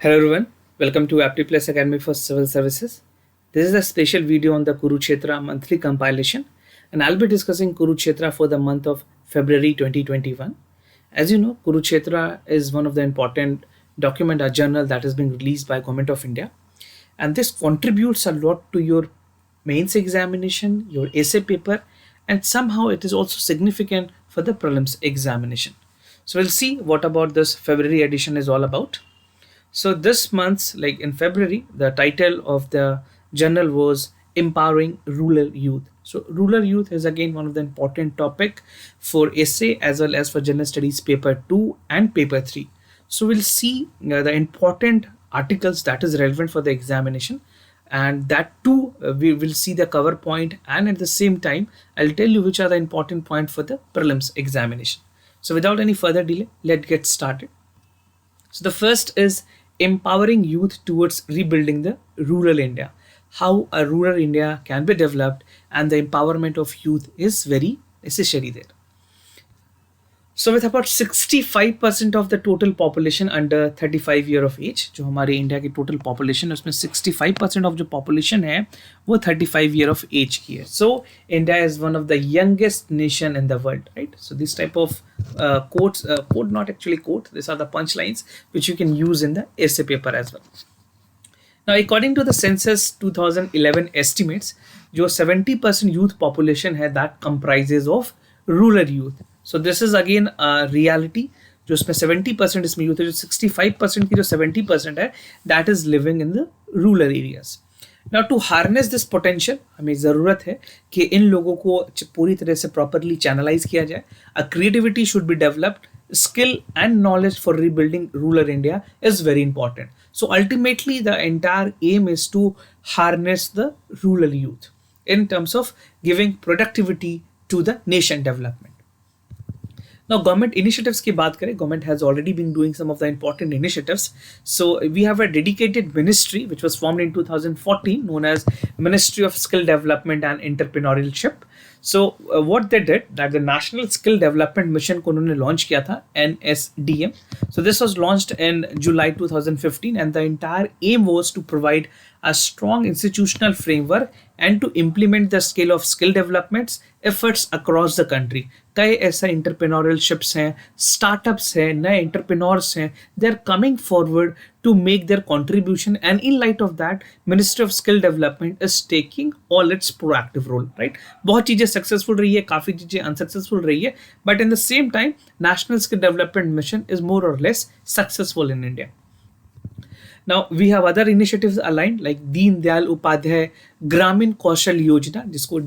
Hello everyone, welcome to AptiPlus Academy for Civil Services. This is a special video on the Kurukshetra monthly compilation, and I'll be discussing Kurukshetra for the month of February 2021. As you know, Kurukshetra is one of the important document, a journal that has been released by Government of India, and this contributes a lot to your mains examination, your essay paper, and somehow it is also significant for the prelims examination. So we'll see what about this February edition is all about. So this month's, like in February, the title of the journal was Empowering Rural Youth. So rural youth is again one of the important topic for essay as well as for general studies paper 2 and paper 3. So we'll see the important articles that is relevant for the examination, and that too we will see the cover point, and at the same time I'll tell you which are the important point for the prelims examination. So without any further delay, let's get started. So the first is empowering youth towards rebuilding the rural India. How a rural India can be developed, and the empowerment of youth is very necessary there. So with about 65% of the total population under 35 year of age, जो हमारे India की total population है उसमें 65% of जो population है वो 35 year of age की है. So India is one of the youngest nation in the world, right? So this type of quotes, quote not actually quote, these are the punchlines which you can use in the essay paper as well. Now, according to the census 2011 estimates, जो 70% youth population है that comprises of rural youth. So this is again a reality. जो इसमें 70% इसमें youth है, जो 65% की जो 70% है that is living in the rural areas. Now to harness this potential, हमें ज़रूरत है कि इन लोगों को पूरी तरह से properly channelize किया जाए. A creativity should be developed. Skill and knowledge for rebuilding rural India is very important. So ultimately, the entire aim is to harness the rural youth in terms of giving productivity to the nation development. Now, government initiatives की बात करें, government has already been doing some of the important initiatives. So we have a dedicated ministry which was formed in 2014 known as Ministry of Skill Development and Entrepreneurship. So what they did, that the National Skill Development Mission को उन्होंने launch किया था, NSDM. So this was launched in July 2015, and the entire aim was to provide a strong institutional framework and to implement the scale of skill developments efforts across the country. कई ऐसा entrepreneurialships हैं, startups हैं, नए entrepreneurs हैं, they are coming forward to make their contribution, and in light of that, Ministry of Skill Development is taking all its proactive role, right? बहुत चीजें successful रही है, काफी चीजें unsuccessful रही है, but in the same time, National Skill Development Mission is more or less successful in India. Now we have other initiatives aligned like Deen Dayal Upadhyay ग्रामीण कौशल योजना, जिसको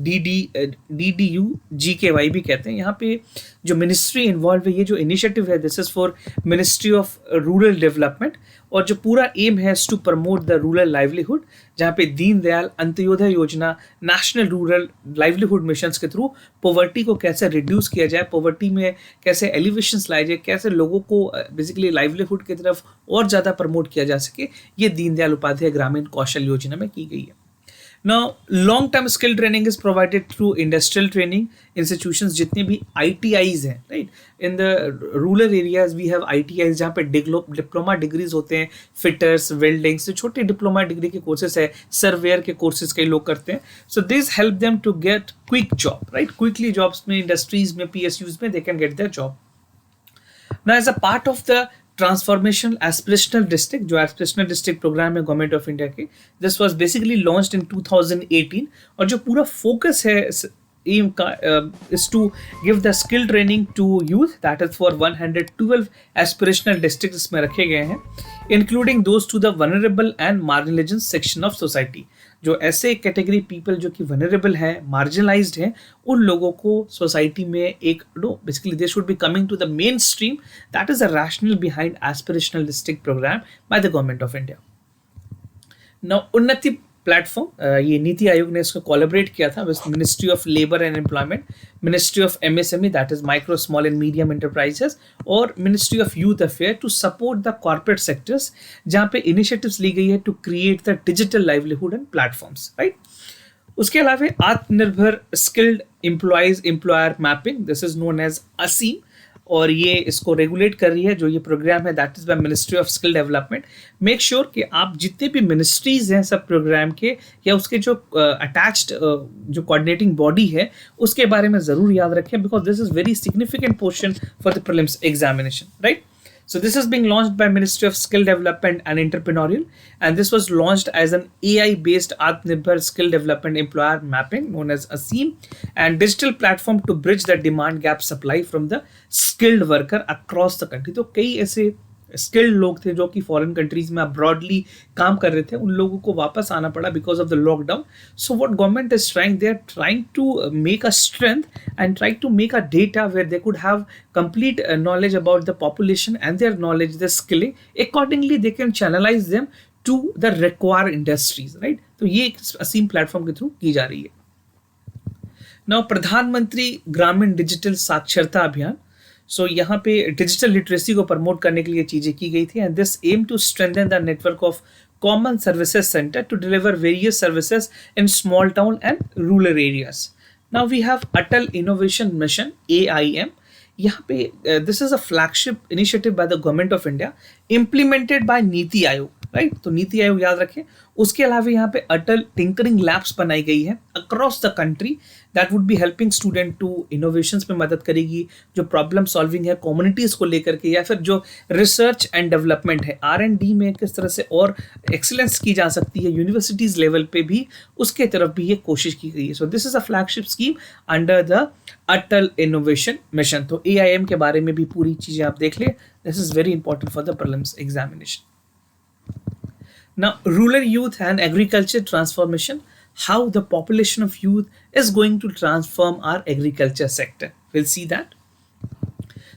DDU-GKY भी कहते हैं. यहाँ पे जो मिनिस्ट्री इन्वॉल्व है, ये जो इनिशिएटिव है, this is for ministry of rural development, और जो पूरा एम है to promote the rural livelihood, जहाँ पे Deen Dayal Antyodaya Yojana, national rural livelihood mission के थ्रू पॉवर्टी को कैसे रिड्यूस किया जाए, पॉवर्टी में कैसे एलिवेशंस लाए जाए, कैसे लोगों को बेसिकली लाइवलीहुड की तरफ और ज़्यादा प्रमोट किया जा सके, ये दीनदयाल उपाध्याय ग्रामीण कौशल योजना में की गई है. Now, long-term skill training is provided through industrial training institutions, जितने भी ITIs हैं, right? In the rural areas we have ITIs जहाँ पे डिप्लोमा डिग्रीज होते हैं, फिटर्स, वेल्डिंग्स, जो छोटे डिप्लोमा डिग्री के कोर्सेस है, सर्वेयर के कोर्सेज कई लोग करते हैं. So this help them to get quick job, right? Quickly jobs में, इंडस्ट्रीज में, PSUs में they can get their job. Now, as a part of the transformational aspirational district, जो एस्पिरेशनल डिस्ट्रिक्ट प्रोग्राम है government of India के, this was basically launched in 2018, और जो पूरा focus है एम का is to give the skill training to youth, that is for 112 aspirational district इसमें रखे गए हैं, including those to the vulnerable and marginalised section of society. जो ऐसे कैटेगरी पीपल जो कि वनरेबल हैं, मार्जिनलाइज्ड हैं, उन लोगों को सोसाइटी में एक basically they should be coming to the mainstream. That is a rational behind aspirational district program by the government of India. Now Unnati platform, ये नीति आयोग ने इसको कोलैबोरेट किया था with ministry of labour and employment, ministry of MSME, that is micro small and medium enterprises, और ministry of youth affair to support the corporate sectors, जहाँ पे initiatives ली गई है to create the digital livelihood and platforms, right? उसके अलावा Atmanirbhar skilled employees employer mapping, this is known as ASEEM. और ये इसको रेगुलेट कर रही है। जो ये प्रोग्राम है that is by ministry of skill development. Make sure कि आप जितने भी मिनिस्ट्रीज हैं सब प्रोग्राम के या उसके जो अटैच्ड जो कोऑर्डिनेटिंग बॉडी है उसके बारे में जरूर याद रखें, because this is very significant portion for the prelims examination, right? So this is being launched by Ministry of Skill Development and Entrepreneurial, and this was launched as an AI-based Atmanirbhar Skill Development Employer Mapping, known as ASEEM, and digital platform to bridge the demand gap supply from the skilled worker across the country. तो कई ऐसे skilled लोग थे जो कि foreign countries में broadly काम कर रहे थे, उन लोगों को वापस आना पड़ा because of the lockdown. So what government is trying, they are trying to make a strength and trying to make a data where they could have complete knowledge about the population and their knowledge, their skilling. Accordingly, they can channelize them to the required industries, right? तो ये असीम platform के through की जा रही है. Now प्रधानमंत्री ग्रामीण digital साक्षरता अभियान. सो यहाँ पे डिजिटल लिटरेसी को प्रमोट करने के लिए चीजें की गई थी, and this aim to strengthen the network of common services centre to deliver various services in small town and rural areas. Now we have Atal innovation mission AIM. यहाँ पे this is a flagship initiative by the government of India implemented by NITI Aayog, right? तो नीति आयोग याद रखें. उसके अलावा यहाँ पे अटल tinkering labs बनाई गई है across the country that would be helping student to innovations में मदद करेगी. जो प्रॉब्लम सॉल्विंग है कम्युनिटीज को लेकर के, या फिर जो रिसर्च एंड डेवलपमेंट है R&D में किस तरह से और एक्सीलेंस की जा सकती है यूनिवर्सिटीज लेवल पे भी, उसके तरफ भी ये कोशिश की गई है. So this is a flagship scheme under the Atal innovation mission. तो AIM के बारे में भी पूरी चीजें आप देख ले. This is very important for the prelims examination. Now, rural youth and agriculture transformation, how the population of youth is going to transform our agriculture sector. We'll see that.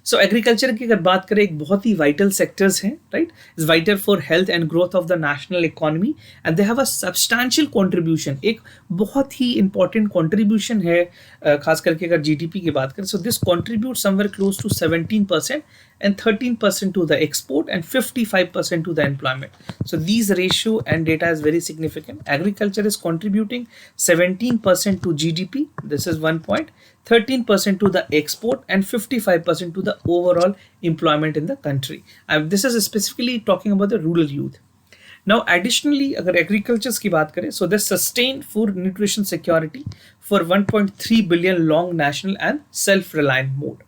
So agriculture की अगर बात करें, एक बहुत ही vital sectors हैं, right? Is vital for health and growth of the national economy, and they have a substantial contribution. एक बहुत ही important contribution है, खास करके अगर GDP की बात करें. So this contribute somewhere close to 17% and 13% to the export and 55% to the employment. So these ratio and data is very significant. Agriculture is contributing 17% to GDP. This is 1 point. 13% to the export and 55% to the overall employment in the country. This is specifically talking about the rural youth. Now, additionally, अगर agriculture की बात करें, so they sustain food nutrition security for 1.3 billion long national and self-reliant mode.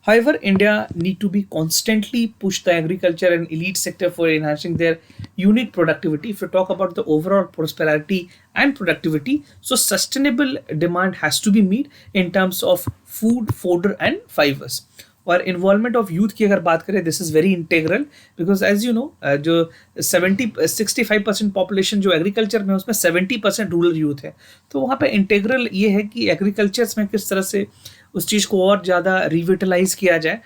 However, India need to be constantly push the agriculture and elite sector for enhancing their unique productivity. If you talk about the overall prosperity and productivity, so sustainable demand has to be met in terms of food, fodder and fibers. और involvement of youth की अगर बात करें, this is very integral, because as you know जो 65% population जो agriculture में, उसमें 70% rural youth है. तो वहाँ पे इंटेग्रल ये है कि एग्रीकल्चर्स में किस तरह से उस चीज़ को और ज़्यादा रिविटलाइज किया जाए,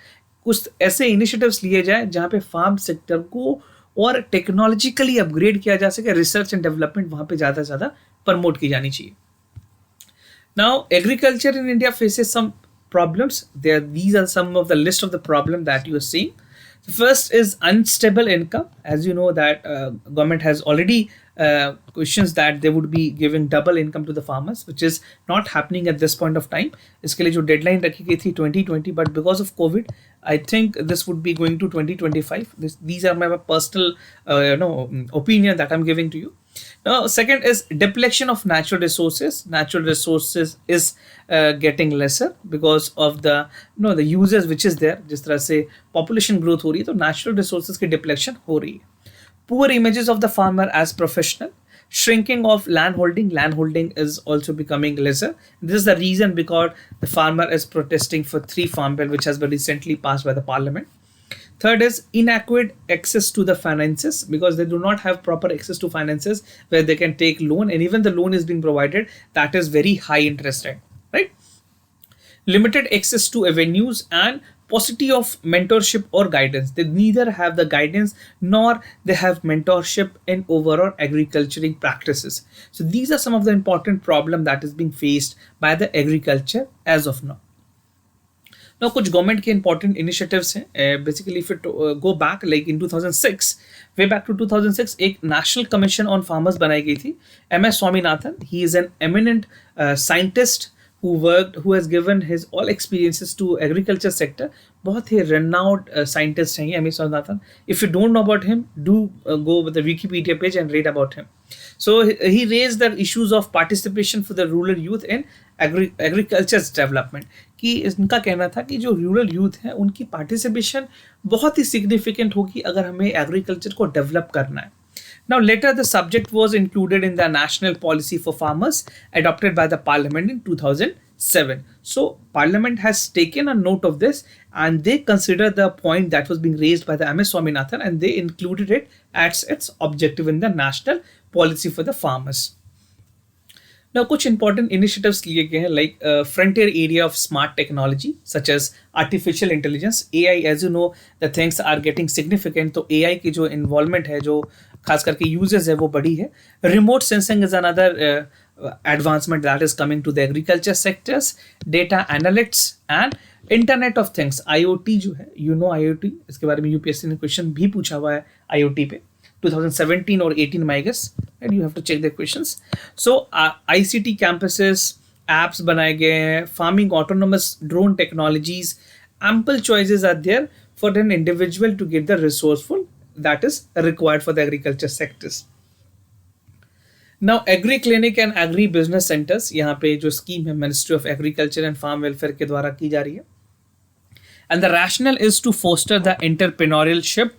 कुछ ऐसे इनिशिएटिव्स लिए जाए जहाँ पे फार्म सेक्टर को और टेक्नोलॉजिकली अपग्रेड किया जा सके. रिसर्च एंड डेवलपमेंट वहाँ पे ज़्यादा से ज़्यादा प्रमोट की जानी चाहिए. Now agriculture in India faces some problems. These are some of the list of the problem that you are seeing. The first is unstable income. As you know that government has already questions that they would be giving double income to the farmers, which is not happening at this point of time. इसके लिए जो deadline रखी गई थी 2020, but because of COVID, I think this would be going to 2025. These are my personal opinion that I'm giving to you. Now, second is depletion of natural resources. Natural resources is getting lesser because of the the users which is there. जिस तरह से population growth हो रही है, तो natural resources की depletion हो रही है. Poor images of the farmer as professional. Shrinking of land holding. Land holding is also becoming lesser. This is the reason because the farmer is protesting for 3 Farm Bill, which has been recently passed by the parliament. Third is inadequate access to the finances, because they do not have proper access to finances where they can take loan, and even the loan is being provided, that is very high interest rate, right? Limited access to avenues and paucity of mentorship or guidance. They neither have the guidance nor they have mentorship in overall agricultural practices. So these are some of the important problem that is being faced by the agriculture as of now. Now, कुछ government के important initiatives हैं. Basically if it go back like in 2006, way back to 2006, एक national commission on farmers बनाई गई थी. MS Swaminathan, he is an eminent scientist who has given his all experiences to agriculture sector. बहुत ही renowned scientist हैं ये M S Swaminathan. If you don't know about him, do go with the Wikipedia page and read about him. So he raised the issues of participation for the rural youth in agriculture development. कि इनका कहना था कि जो rural youth है उनकी participation बहुत ही significant होगी अगर हमें एग्रीकल्चर को डेवलप करना है. Now, later the subject was included in the National Policy for Farmers adopted by the Parliament in 2007. So, Parliament has taken a note of this and they consider the point that was being raised by the M.S. Swaminathan and they included it as its objective in the National Policy for the Farmers. Now, कुछ important initiatives लिए गए हैं like frontier area of smart technology such as artificial intelligence, AI. As you know, the things are getting significant. तो AI की जो involvement है, जो खास करके uses है, वो बड़ी है. Remote sensing is another advancement that is coming to the agriculture sectors. Data analytics and Internet of Things, IoT जो है, you know IoT, इसके बारे में UPSC ने question भी पूछा हुआ है IoT पे 2017 or 18 I guess, and you have to check the questions. So ICT campuses, apps बनाए गए हैं, farming autonomous drone technologies, ample choices are there for an individual to get the resourceful that is required for the agriculture sectors. Now agri clinic and agri business centers, यहाँ पे जो scheme है ministry of agriculture and farm welfare के द्वारा की जा रही है. And the rationale is to foster the entrepreneurship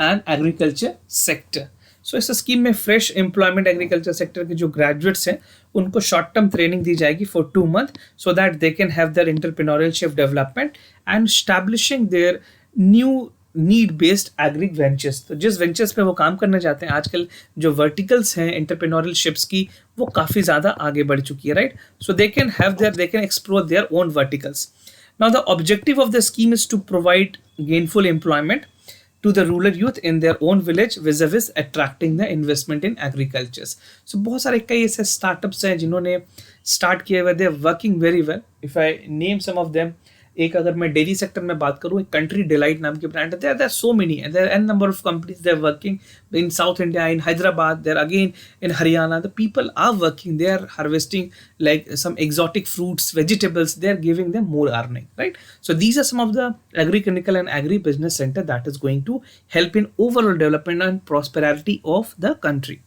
and agriculture sector. So इस स्कीम में फ्रेश एम्प्लॉयमेंट एग्रीकल्चर सेक्टर के जो ग्रेजुएट्स हैं उनको शॉर्ट टर्म ट्रेनिंग दी जाएगी for 2 months so that they can have their entrepreneurship development and establishing their new need based agri ventures. तो जिस ventures पे वो काम करना चाहते हैं, आजकल जो वर्टिकल्स हैं एंटरप्रेन्योरशिप्स की वो काफ़ी ज़्यादा आगे बढ़ चुकी है, right. So they can explore their own verticals. Now, the objective of the scheme is to provide gainful employment to the rural youth in their own village vis-a-vis attracting the investment in agriculture. So, बहुत सारे कई ऐसे startups हैं जिन्होंने start किए हुए, they are working very well. If I name some of them, एक अगर मैं डेयरी सेक्टर में बात करूँ, एक कंट्री डिलाइट नाम की ब्रांड है. There so many, there an number of companies, they are working in south India, in Hyderabad, there again in Haryana. The people are working, they are harvesting like some exotic fruits, vegetables, they are giving them more earning, right? So these are some of the agri-clinical and agri-business center that is going to help in overall development and prosperity of the country.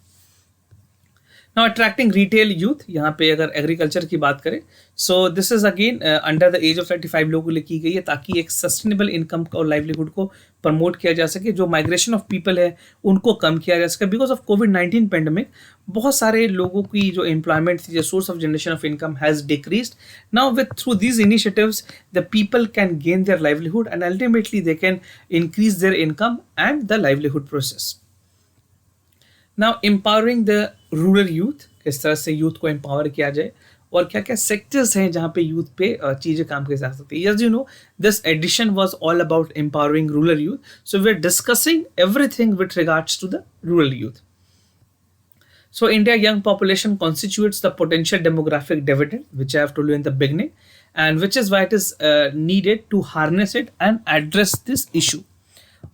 Now attracting retail youth, यहाँ पे अगर agriculture की बात करें, so this is again under the age of 35 लोगों के लिए की गई है ताकि एक सस्टेनेबल इनकम और लाइवलीहुड को प्रमोट किया जा सके. जो माइग्रेशन ऑफ पीपल है उनको कम किया जा सके. बिकॉज ऑफ कोविड-19 पेंडेमिक बहुत सारे लोगों की जो एम्प्लॉयमेंट थी, जो source of generation of income has decreased. Now with through these initiatives the people can gain their livelihood and ultimately they can increase their income and the livelihood process. Now empowering the rural youth, किस तरह से youth को empower किया जाए और क्या क्या sectors हैं जहाँ पे यूथ पे चीज़ें काम की जा सकती है. Yes, you know this edition was all about empowering rural youth. So we are discussing everything with regards to the rural youth. So India young population constitutes the potential demographic dividend, which I have told you in the beginning, and which is why it is needed to harness it and address this issue.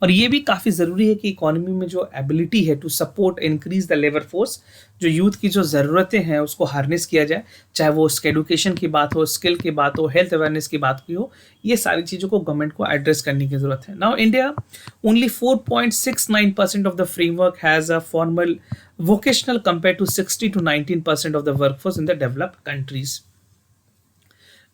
और ये भी काफ़ी ज़रूरी है कि economy में जो ability है to support increase the labour force, जो यूथ की जो ज़रूरतें हैं उसको हार्नेस किया जाए, चाहे वो एडुकेशन की बात हो, स्किल की बात हो, हेल्थ अवेयरनेस की बात की हो. ये सारी चीज़ों को गवर्नमेंट को एड्रेस करने की ज़रूरत है. Now India only 4.69% of the framework has a formal vocational compared to 60 to 19% of the workforce in the developed countries.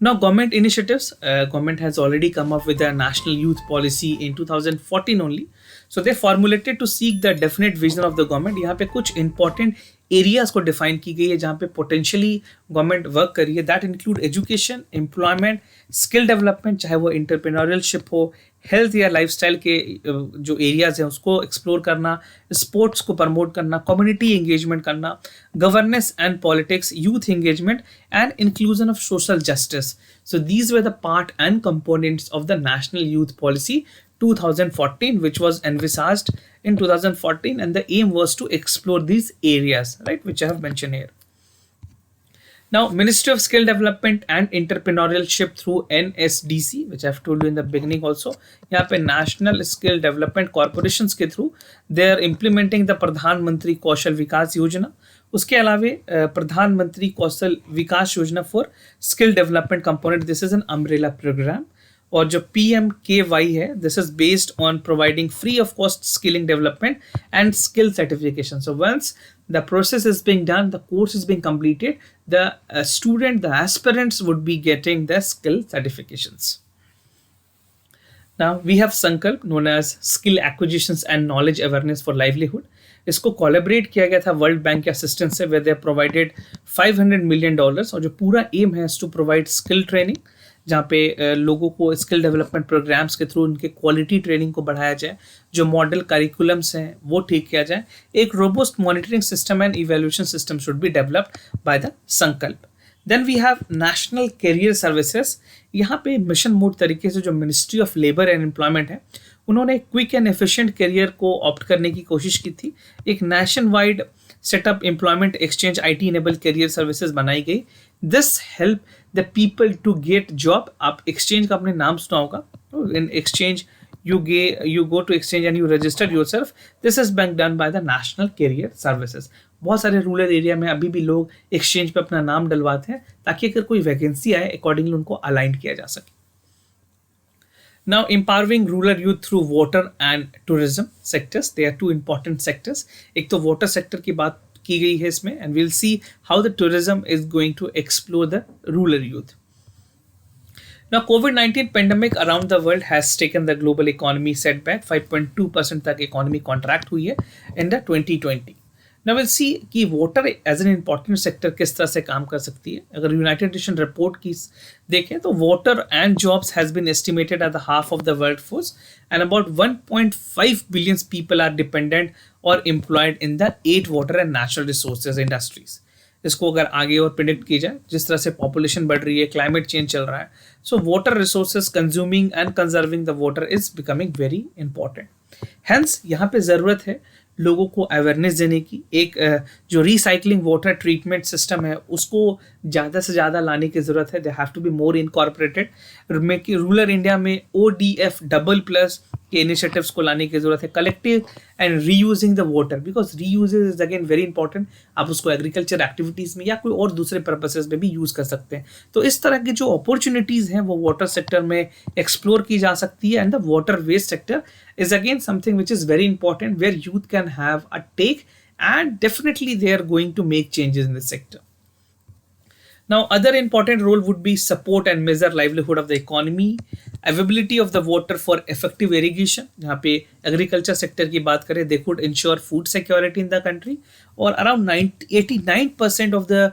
Now, government initiatives. Government has already come up with a national youth policy in 2014 only. So they formulated to seek the definite vision of the government. यहाँ पे कुछ important areas को define की गई है जहाँ पे potentially government work कर रही है. That include education, employment, skill development, चाहे वो entrepreneurship हो, हेल्थ या लाइफस्टाइल के जो एरियाज हैं उसको एक्सप्लोर करना, स्पोर्ट्स को प्रमोट करना, कम्युनिटी एंगेजमेंट करना, governance and politics, youth engagement and inclusion of social justice. So these were the part and components of the national youth policy 2014, which was envisaged in 2014, and the aim was to explore these areas, right, which I have mentioned here. Now, Ministry of Skill Development and Entrepreneurship through NSDC, which I have told you in the beginning also, यहाँ पे National Skill Development Corporations के through they are implementing the प्रधानमंत्री कौशल विकास योजना. उसके अलावा प्रधानमंत्री Kaushal Vikas Yojana for skill development component, this is an umbrella programme. और जो PMKY है, this is based on providing free of cost skilling development and skill certification. So once the process is being done, the course is being completed, the the aspirants would be getting the skill certifications. Now we have Sankalp, known as Skill Acquisitions and Knowledge Awareness for Livelihood. इसको collaborate किया गया था world bank के assistance से, where they provided $500 million, और जो पूरा aim है टू प्रोवाइड स्किल ट्रेनिंग, जहाँ पे लोगों को स्किल डेवलपमेंट प्रोग्राम्स के थ्रू उनके क्वालिटी ट्रेनिंग को बढ़ाया जाए, जो मॉडल करिकुलम्स हैं वो ठीक किया जाए, एक robust monitoring system and evaluation system should be developed by the Sankalp. Then we have national career services. यहाँ पे मिशन मोड तरीके से जो ministry of labour and employment है, उन्होंने क्विक एंड एफिशिएंट करियर को ऑप्ट करने की कोशिश की थी। एक nation wide setup employment exchange IT enable career services बनाई गई। This help the people to get job. आप एक्सचेंज का आपने नाम सुना होगा, in exchange you go to exchange and you register yourself. This is being done by the National Career Services. बहुत सारे रूरल एरिया में अभी भी लोग एक्सचेंज पे अपना नाम डलवाते हैं ताकि अगर कोई वैकेंसी आए अकॉर्डिंगली उनको अलाइन किया जा सके। Now, empowering rural youth through water and tourism sectors. They are two important sectors. एक तो water sector की बात की गई है इसमें, and we'll see how the tourism is going to explore the rural youth. Now, COVID-19 pandemic around the world has taken the global economy setback. 5.2% तक economy contract हुई है in the 2020. Now we'll see कि water as an important sector किस तरह से काम कर सकती है। अगर यूनाइटेड नेशन रिपोर्ट की देखें तो water and jobs has been estimated at the half of the workforce, and about 1.5 billion people are dependent or employed in the 8 water and natural resources industries. इसको अगर आगे और प्रिडिक्ट की जाए, जिस तरह से पॉपुलेशन बढ़ रही है, क्लाइमेट चेंज चल रहा है, so water resources consuming and conserving the water is becoming very important. Hence यहाँ पे ज़रूरत है लोगों को अवेयरनेस देने की। एक जो रिसाइकलिंग वाटर ट्रीटमेंट सिस्टम है उसको ज़्यादा से ज़्यादा लाने की ज़रूरत है। They have to be more incorporated. Rural India में ODF डबल प्लस के इनिशिएटिव्स को लाने की ज़रूरत है। Collective and reusing the water, because reuse is again very important. आप उसको एग्रीकल्चर एक्टिविटीज़ में या कोई और दूसरे पर्पसेस में भी यूज़ कर सकते हैं। तो इस तरह की जो अपॉर्चुनिटीज़ हैं वो वाटर सेक्टर में एक्सप्लोर की जा सकती है। And the water waste sector is again something which is very important, where youth can have a take, and definitely they are going to make changes in this sector. Now, other important role would be support and measure livelihood of the economy, availability of the water for effective irrigation. जहाँ पे agriculture sector की बात करें, they could ensure food security in the country, और around 89% of the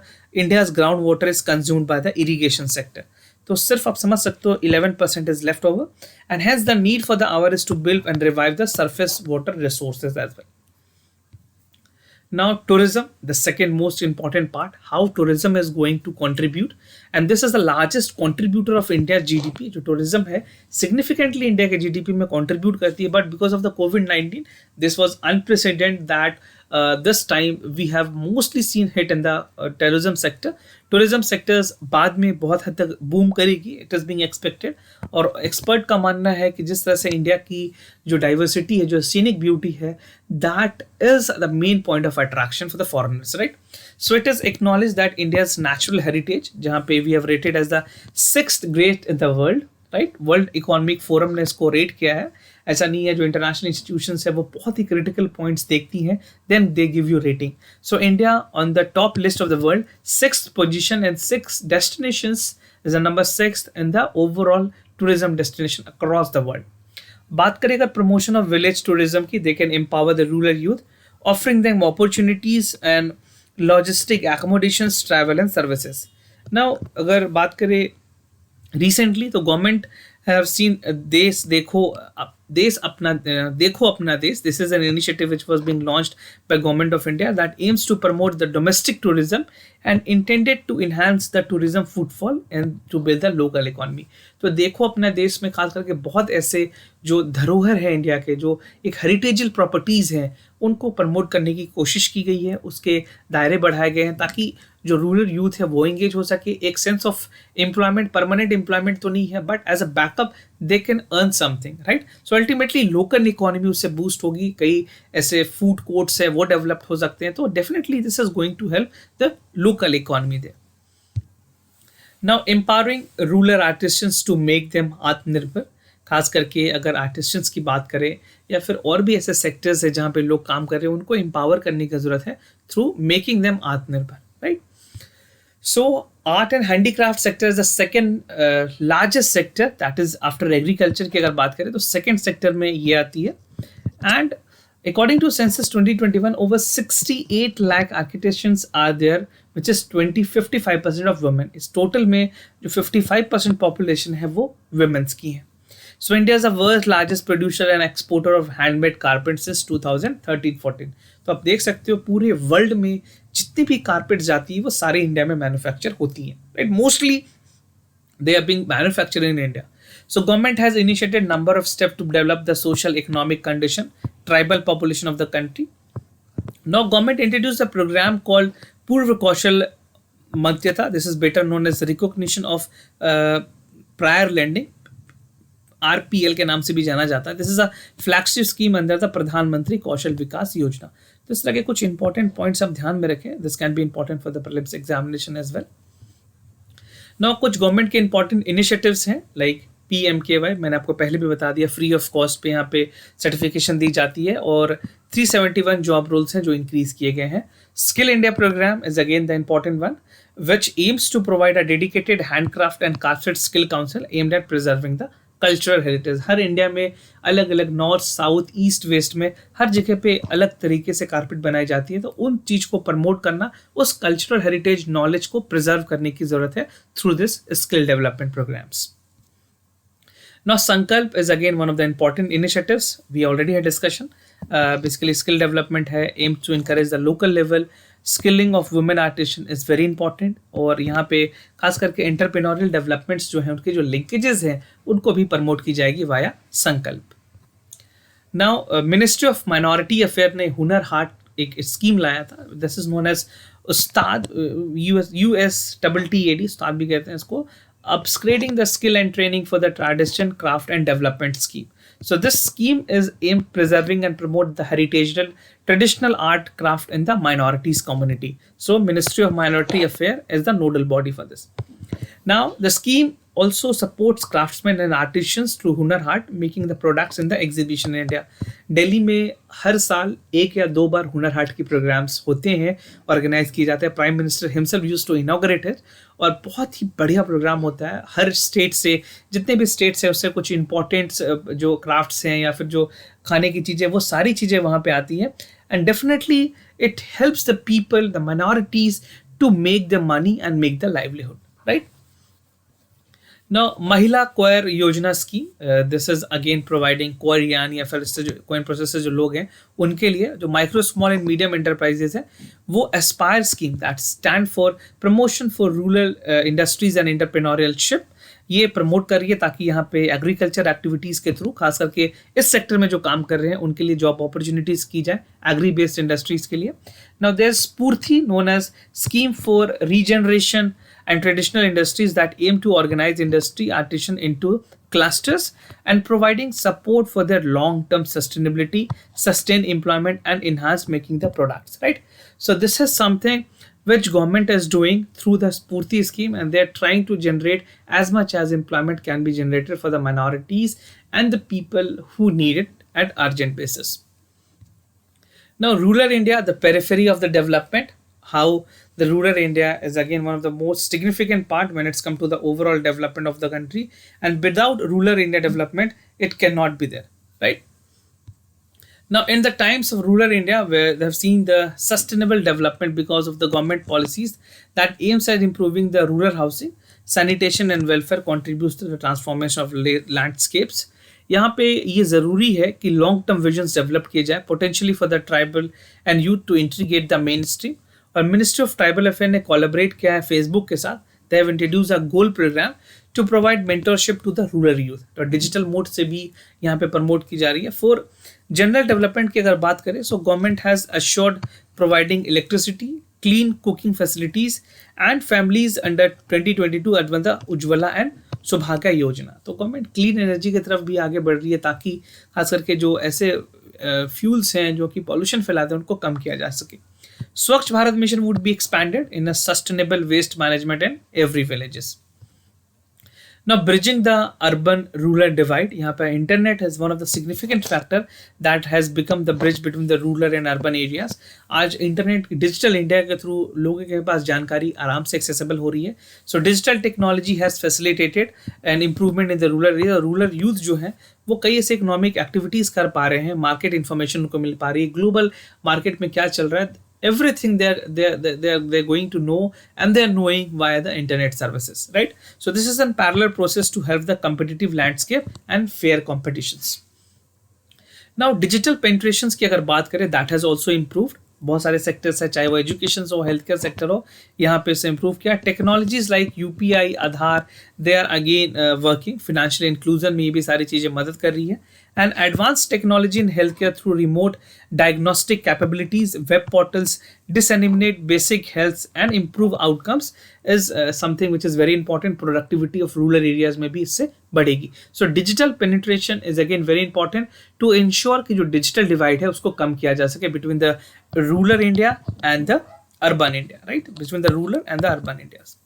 India's groundwater is consumed by the irrigation sector. तो सिर्फ आप समझ सकते हो 11% is left over, and hence the need for the hour is to build and revive the surface water resources as well. Now, tourism, the second most important part, how tourism is going to contribute, and this is the largest contributor of India's GDP. जो tourism है significantly India के GDP में contribute करती है, but because of the COVID-19, this was unprecedented that this time we have mostly seen hit in the tourism sector. Tourism sectors बाद में बहुत हद तक बूम करेगी, it is being expected, और एक्सपर्ट का मानना है कि जिस तरह से इंडिया की जो डाइवर्सिटी है, जो सीनिक ब्यूटी है, that is the main point of attraction for the foreigners, right? So it is acknowledged that India's natural heritage, जहाँ पे we have rated as the 6th great in the world, right. World economic forum ने इसको rate किया है। ऐसा नहीं है, जो इंटरनेशनल इंस्टीट्यूशंस है वो बहुत ही क्रिटिकल पॉइंट्स देखती हैं, then they give you rating. So India on the top list of the world, 6th position and 6 destinations is the number 6th in the overall tourism destination across the world. बात करें अगर promotion of village tourism की, they can empower the rural youth, offering them opportunities and logistic accommodations, travel and services. Now अगर बात करें recently, तो government have seen देश अपना देश। This is an initiative which was being launched by government of India that aims to promote the domestic tourism and intended to enhance the tourism footfall and to build the local economy. तो देखो अपना देश में खास करके बहुत ऐसे जो धरोहर है इंडिया के, जो एक हेरिटेजल प्रॉपर्टीज़ हैं, उनको प्रमोट करने की कोशिश की गई है, उसके दायरे बढ़ाए गए हैं ताकि जो रूरल यूथ है वो एंगेज हो सके। एक sense of employment, permanent employment तो नहीं है, but as a backup they can earn something, right. So ultimately local economy उससे बूस्ट होगी, कई ऐसे फूड कोर्ट्स है वो डेवलप हो सकते हैं, तो definitely this is going to help the local economy there. Now empowering rural artisans to make them Atmanirbhar, खास करके अगर आर्टिस्टियंस की बात करें या फिर और भी ऐसे सेक्टर्स है जहाँ पे लोग काम कर रहे हैं, उनको एम्पावर करने की जरूरत है थ्रू मेकिंग देम आत्मनिर्भर, right. So art and handicraft sector is the second largest sector, that is after agriculture की अगर बात करें तो second sector में ये आती है। And according to census 2021 over 68 lakh architects are there, which is 55% of women। इस total में जो 55% population है वो women's की है। So India is the world's largest producer and exporter of handmade carpets since 2013-14। तो आप देख सकते हो पूरे वर्ल्ड में जितनी भी कारपेट जाती है वो सारे इंडिया में मैन्युफैक्चर होती हैं, right. Mostly they are being manufactured in India. So government has initiated number of steps to develop the social economic condition, tribal population of the country. Now government introduced a program called Purva Kaushal Madhyata. This is better known as recognition of prior lending, RPL के नाम से भी जाना जाता है। This is a flagship scheme under the प्रधानमंत्री कौशल विकास योजना। तो इस तरह के कुछ इंपॉर्टेंट पॉइंट्स आप ध्यान में रखें, this can be important for the prelims examination as well. Now कुछ गवर्नमेंट के इंपॉर्टेंट इनिशिएटिव्स हैं लाइक PMKY, मैंने आपको पहले भी बता दिया, फ्री ऑफ कॉस्ट पे यहाँ पे सर्टिफिकेशन दी जाती है, और 371 जॉब रोल्स हैं जो इंक्रीज किए गए हैं। Skill India programme is again the important one which aims to provide a dedicated handcraft and carpet skill council aimed at preserving the cultural heritage. हर इंडिया में अलग अलग नॉर्थ, साउथ, ईस्ट, वेस्ट में हर जगह पे अलग तरीके से कारपेट बनाई जाती है, तो उन चीज को प्रमोट करना, उस कल्चरल हेरिटेज नॉलेज को प्रिजर्व करने की जरूरत है through this skill development programmes. Now Sankalp is again one of the important initiatives. We already had discussion. Basically skill development है, aims to encourage the local level skilling of women artisan is very important, और यहाँ पे खास करके entrepreneurial developments जो हैं उनके जो linkages हैं उनको भी प्रमोट की जाएगी वाया संकल्प। Now Ministry of Minority Affairs ने हुनर हाट एक स्कीम लाया था, this is known as Ustad, USTTAD, उस्ताद भी कहते हैं इसको, upgrading the skill and training for the tradition, craft and development scheme. So this scheme is aimed preserving and promote the heritageal traditional art craft in the minorities community. So Ministry of Minority Affairs is the nodal body for this. Now the scheme also supports craftsmen and artisans through Hunar Haat, making the products in the exhibition in India. Delhi में हर साल 1 या 2 बार हुनर हाट की programmes होते हैं, organise किए जाते हैं। Prime minister himself used to inaugurate it, और बहुत ही बढ़िया प्रोग्राम होता है। हर स्टेट से, जितने भी स्टेट्स हैं उससे कुछ इंपॉर्टेंट जो क्राफ्ट्स हैं या फिर जो खाने की चीज़ें, वो सारी चीज़ें वहाँ पे आती हैं, and definitely it helps the people, the minorities to make the money and make the livelihood, right. Now, Mahila coir Yojana scheme, this is again providing coir या फिर इससे जो क्वाइन प्रोसेसर जो लोग हैं उनके लिए, जो micro small and medium enterprises है, वो aspire scheme that stand for promotion for rural industries and entrepreneurialship, ये प्रमोट कर रही है ताकि यहाँ पे एग्रीकल्चर एक्टिविटीज के थ्रू, खास करके इस सेक्टर में जो काम कर रहे हैं उनके लिए जॉब अपॉर्चुनिटीज की जाए, एग्री बेस्ड इंडस्ट्रीज के लिए। Now there is SFURTI, known as scheme for regeneration and traditional industries that aim to organize industry artisan into clusters and providing support for their long-term sustainability, sustain employment and enhance making the products, right? So this is something which government is doing through the Spurti scheme, and they are trying to generate as much as employment can be generated for the minorities and the people who need it at urgent basis. Now rural India, the periphery of the development, how the rural India is again one of the most significant part when it's come to the overall development of the country, and without rural India development it cannot be there, right? Now in the times of rural India, where they have seen the sustainable development because of the government policies that aims at improving the rural housing, sanitation and welfare, contributes to the transformation of landscapes. यहाँ पे ये ज़रूरी है कि long term visions develop किए जाए potentially for the tribal and youth to integrate the mainstream. और ministry of tribal affair ने कोलैबोरेट किया है फेसबुक के साथ। They have introduce a goal programme to provide mentorship to the rural youth. तो digital mode से भी यहाँ पे प्रमोट की जा रही है। फॉर जनरल डेवलपमेंट की अगर बात करें, so government has assured providing electricity, clean cooking facilities and families under 2022 under Ujjwala and सौभाग्य योजना। तो गवर्नमेंट क्लीन एनर्जी की तरफ भी आगे बढ़ रही है ताकि खास करके जो ऐसे फ्यूल्स हैं जो कि पॉल्यूशन फैलाते हैं उनको कम किया जा सके। Swachh Bharat mission would be expanded in a sustainable waste management in every villages. Now, bridging the urban-rural divide, यहाँ पे internet is one of the significant factor that has become the bridge between the rural and urban areas. आज internet digital India के through लोगों के पास जानकारी आराम से accessible हो रही है. So digital technology has facilitated an improvement in the rural area. Rural youth जो है वो कई ऐसे इकोनॉमिक एक्टिविटीज कर पा रहे हैं, मार्केट इन्फॉर्मेशन उनको मिल पा रही है, ग्लोबल मार्केट में क्या चल रहा है, everything they're going to know, and they're knowing via the internet services, right? So this is a parallel process to help the competitive landscape and fair competitions. Now digital penetrations की अगर बात करें, that has also improved. बहुत सारे sectors है, चाहे वो education हो, हेल्थ केयर सेक्टर हो, यहाँ पे से इम्प्रूव किया। Technologies like UPI, Aadhaar, they are again working. Financial inclusion में ये भी सारी चीज़ें मदद कर रही है। And advance technology in health care through remote diagnostic capabilities, web portals disseminate basic health and improve outcomes is something which is very important. Productivity of rural areas में भी इससे बढ़ेगी। So digital penetration is again very important to ensure कि जो digital divide है उसको कम किया जा सके between the rural India and the urban India, right? Between the rural and the urban Indias.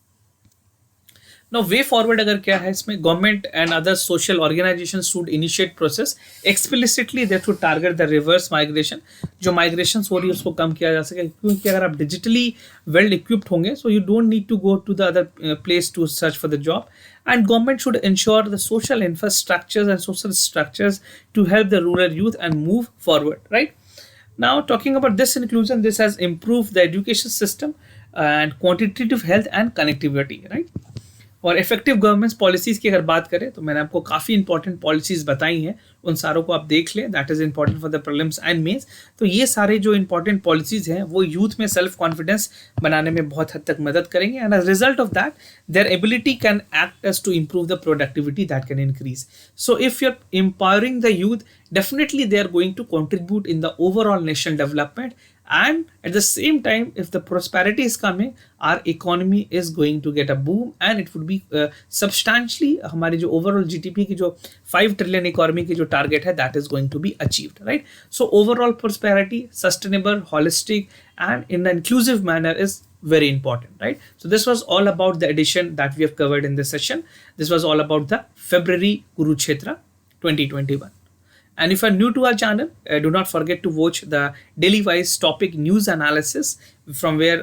Now way forward अगर क्या है इसमें, government and other social organisation should initiate process explicitly that to target the reverse migration. जो migration हो रही है उसको कम किया जा सके, क्योंकि अगर आप डिजिटली वेल इक्विप्ड होंगे, so you don't need to go to the other place to search for the job. And government should ensure the social infrastructures and social structures to help the rural youth and move forward, right? Now talking about this inclusion, this has improved the education system and quantitative health and connectivity, right? और effective government policies की अगर बात करें तो मैंने आपको काफ़ी important policies बताई हैं, उन सारों को आप देख लें, that is important for the prelims and mains. तो ये सारे जो इंपॉर्टेंट पॉलिसीज हैं वो यूथ में सेल्फ कॉन्फिडेंस बनाने में बहुत हद तक मदद करेंगे, and as result of that their ability can act as to improve the productivity that can increase. So if you're empowering the youth, definitely they are going to contribute in the overall national development, and at the same time if the prosperity is coming, our economy is going to get a boom and it would be substantially हमारी जो overall GDP की जो 5 trillion economy की जो target है that is going to be achieved, right? So overall prosperity, sustainable, holistic and in an inclusive manner is very important, right? So this was all about the edition that we have covered in this session. This was all about the February Kurukshetra 2021. And if you are new to our channel, do not forget to watch the daily wise topic news analysis, from where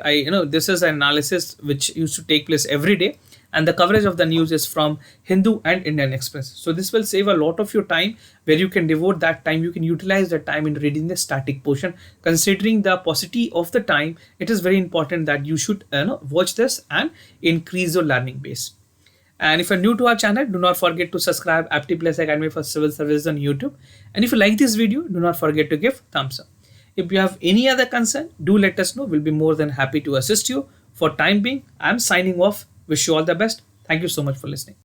this is an analysis which used to take place every day, and the coverage of the news is from Hindu and Indian Express. So this will save a lot of your time, where you can devote that time, you can utilize that time in reading the static portion. Considering the paucity of the time, it is very important that you should watch this and increase your learning base. And if you're new to our channel, do not forget to subscribe Aptiplex Academy for Civil Services on YouTube. And if you like this video, do not forget to give thumbs up. If you have any other concern, do let us know. We'll be more than happy to assist you. For time being, I'm signing off. Wish you all the best. Thank you so much for listening.